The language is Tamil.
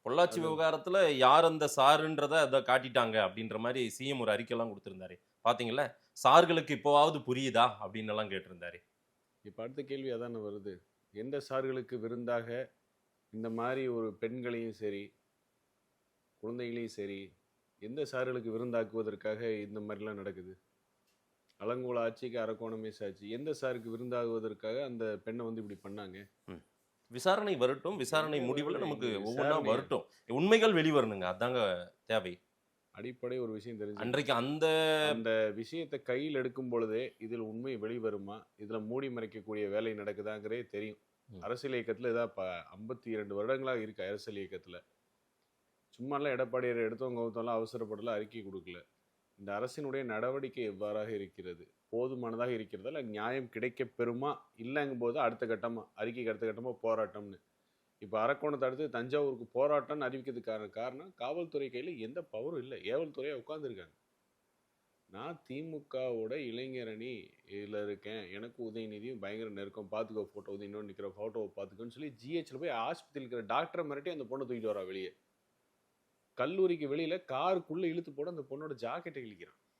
பொள்ளாச்சி அது விவகாரத்துல யார் அந்த சாருன்றத அத காட்டிட்டாங்க அப்படின்ற மாரி சிஎம் ஒரு அறிக்கைலாம் குடுத்திருந்தாரே. பாத்தீங்கல்ல? சார்களுக்கு இப்பவாவது புரியுதா? அப்படின்னெல்லாம் கேட்டிருந்தாரே. இப்ப அடுத்த கேள்வி அதானே வருது. எந்த சார்களுக்கு விருந்தாக இந்த மாரி ஒரு பெண்களையும் சரி, குழந்தைகளையும் சரி, எந்த சார்களுக்கு விருந்தாக்குவதற்காக இந்த மாரிலாம் நடக்குது? "அலங்கோல ஆட்சிக்கு அரக்கோணமே சாட்சி." எந்த சாருக்கு விருந்தாகுவதற்காக அந்த பெண்ண வந்து இப்படி பண்ணாங்க? ம். விசாரணை வரட்டும். விசாரணை எங்க முடிவுல வருது? நமக்கு இங்க ஒவ்வொன்னா விசாரணைய வரட்டும். உண்மைகள் வெளிவரணுங்க. அதாங்க தேவை. அடிப்படை ஒரு விஷயம் தெரிஞ்சுக்கணும். அன்றைக்கு அந்த அந்த விஷயத்த கையில் எடுக்கும் பொழுதே, இதில் உண்மை வெளிவருமா? இதுல மூடி மறைக்கக்கூடிய வேலை நடக்குதாங்கிறதே தெரியும். ம். அரசியல் இயக்கத்துல இதா 52 வருடங்களா இருக்கு அரசியல் இயக்கத்துல. சும்மாலாம் எடப்பாடியார் எடுத்தோம் கவுத்தோம்லாம் அவசரப்பட்டுலாம் அறிக்கை குடுக்கல. இந்த அரசினுடைய நடவடிக்கை எவ்வாறாக இருக்கிறது? போதுமானதாக இருக்கிறதா? இல்ல நியாயம் கிடைக்கப் பெறுமா? இல்லங்கும்போது அடுத்த கட்டமா, அறிக்கைக்கு அடுத்த கட்டமா போராட்டம்னு. இப்ப அரக்கோணத்த அடுத்து தஞ்சாவூருக்கு போராட்டம்னு அறிவிக்கிறதுக்கான காரணம், காவல்துறை கையில எந்த பவரும் இல்ல. ஏவல் துறையா உட்கார்ந்திருக்காங்க. நான் திமுகவோட இளைஞரணி இதுல இருக்கேன். எனக்கும் உதயநிதியும் பயங்கர நெருக்கம். பார்த்துக்கோ ஃபோட்டோ உதயநிதியோட நிக்கிற ஃபோட்டோவ பார்த்துக்கோன்னு சொல்லி ஜிஹெச்ல போய் ஆஸ்பத்திரியில இருக்கிற டாக்டர மிரட்டி அந்த பொண்ண தூக்கிட்டு வரா வெளிய. கல்லூரிக்கு வெளியில காருக்குள்ள இழுத்து போட்டு அந்த பொண்ணோட ஜாக்கெட்ட கிழிக்கிறான்.